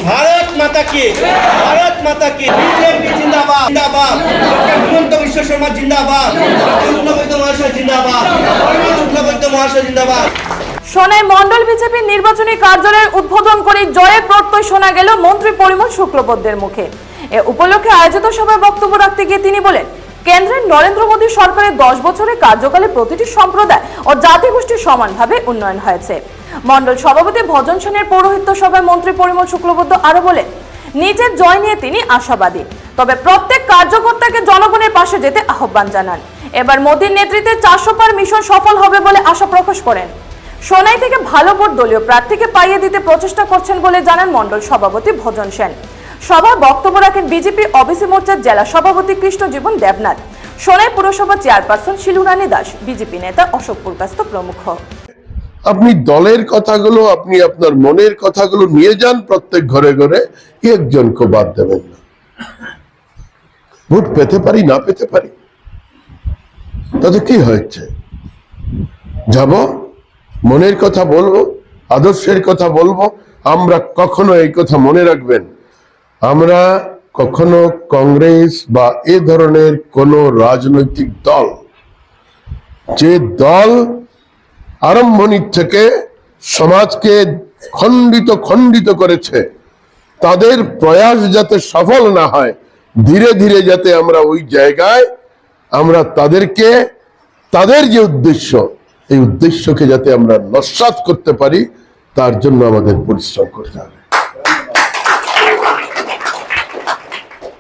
भारत माता की बीजेपी जिंदाबाद जिंदाबाद हिमंत विश्व शर्मा जिंदाबाद महाशय जिंदाबाद महाशय जिंदाबाद। সোনাই মন্ডল বিজেপি নির্বাচনী কার্যালয়ের উদ্বোধন করে জয়ের প্রত্যয় শোনা গেল মন্ত্রী পরিমল শুক্লবৈদ্যের মুখে। এ উপলক্ষে আয়োজিত সভায় বক্তব্য রাখতে গিয়ে তিনি বলেন, কেন্দ্রের নরেন্দ্র মোদী সরকারের 10 বছরের কার্যকালে প্রতিটি সম্প্রদায় ও জাতিগোষ্ঠীর সমানভাবে উন্নয়ন হয়েছে। মন্ডল সভাপতি ভজন সেনের পৌরোহিত্য সভায় মন্ত্রী পরিমল শুক্লবৈদ্য আরো বলেন, নিজের জয় নিয়ে তিনি আশাবাদী, তবে প্রত্যেক কার্যকর্তাকে জনগণের পাশে যেতে আহ্বান জানান। এবার মোদীর নেতৃত্বে 400 পার মিশন সফল হবে বলে আশা প্রকাশ করেন। সোনাই থেকে ভালো ভোট দলীয় প্রার্থীকে পাইয়ে দিতে প্রচেষ্টা করছেন বলে জানান মন্ডল সভাপতি ভজন সেন। সভায় বক্তব্য রাখেন বিজেপি ওবিসি মোর্চার জেলা সভাপতি কৃষ্ণজীবন দেবনাথ, সোনাই পুরসভা চেয়ারপারসন শিলুরানী দাস, বিজেপি নেতা অশোক পুরকাস্ত প্রমুখ। আপনি দলের কথাগুলো, আপনি আপনার মনের কথাগুলো নিয়ে যান প্রত্যেক ঘরে ঘরে, একজনকে বাদ দেবেন না। ভোট পেতে পারি না পেতে পারি, তাতে কি হয়েছে? যাব, মনের কথা বলবো, আদর্শের কথা বলবো। আমরা কখনো এই কথা মনে রাখবেন, আমরা কখনো কংগ্রেস বা এ ধরনের কোন রাজনৈতিক দল, যে দল আরম্ভণি থেকে সমাজকে খণ্ডিত করেছে, তাদের প্রয়াস যাতে সফল না হয়, ধীরে ধীরে যাতে আমরা ওই জায়গায় আমরা তাদেরকে, তাদের যে উদ্দেশ্য, এই উদ্দেশ্যকে যাতে আমরা নস্যাৎ করতে পারি, তার জন্য আমাদের পরিশ্রম করতে হবে।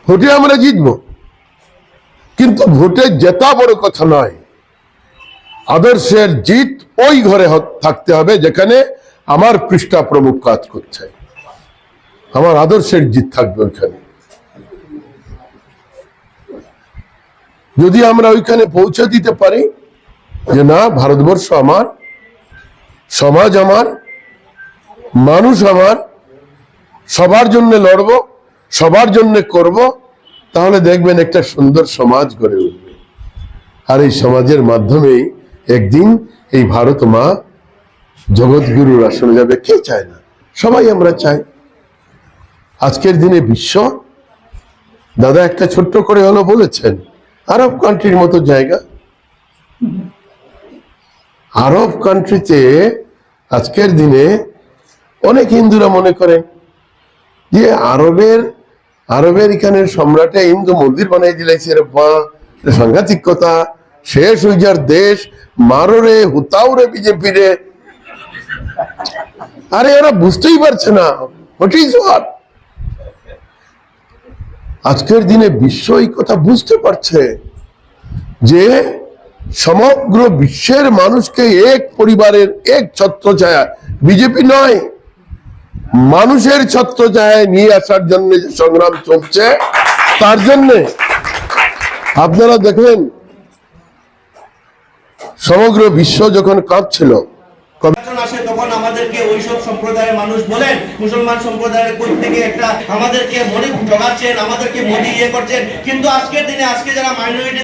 ভোটে আমরা জিতবো, কিন্তু ভোটে জেতা বড় কথা নয়। আদর্শের জিত ওই ঘরে থাকতে হবে যেখানে আমার পৃষ্ঠা প্রমুখ কাজ করছে, আমার আদর্শের জিত থাকবে ওইখানে। যদি আমরা ওইখানে পৌঁছে দিতে পারি যে না, ভারতবর্ষ আমার, সমাজ আমার, মানুষ আমার, সবার জন্য লড়বো, সবার জন্য করব, তাহলে দেখবেন একটা সুন্দর সমাজ গড়ে উঠবে। আর এই সমাজের মাধ্যমেই একদিন এই ভারত মা জগৎগুরুর আসনে যাবে। কে চায় না? সবাই আমরা চাই। আজকের দিনে বিশ্ব, দাদা একটা ছোট্ট করে হলো বলেছেন, আরব কান্ট্রির মতো জায়গা। আরব কান্ট্রিতে আজকের দিনে অনেক হিন্দুরা মনে করেন যে আরবের এখানের সম্রাটে হিন্দু মন্দির বানাই দিলাইছে, রে বা সাংঘাতিক কথা, শেষ হয়ে যার দেশ, মারো রে, হুতাও রে বিজেপি রে। আরে এরা বুঝতেই পারছে না হোয়াট ইজ হোয়াট। আজকের দিনে বিশ্ব এই কথা বুঝতে পারছে যে সমগ্র বিশ্বের মানুষকে এক পরিবারের এক ছত্রছায়া, বিজেপি নয়, মানুষের ছত্রছায়ায় নিয়ে আসার জন্য যে সংগ্রাম চলছে, তার জন্য আপনারা দেখবেন সমগ্র বিশ্ব যখন কাঁপছিল, তখন আমাদেরকে ওইসব সম্প্রদায়ের মানুষ বলেন, মুসলমান সম্প্রদায়ের কোথা থেকে একটা আমাদেরকে মনে ঠকাচ্ছেন, আমাদেরকে মোদি ইয়ে করছেন। কিন্তু আজকের দিনে আজকে যারা মাইনরিটি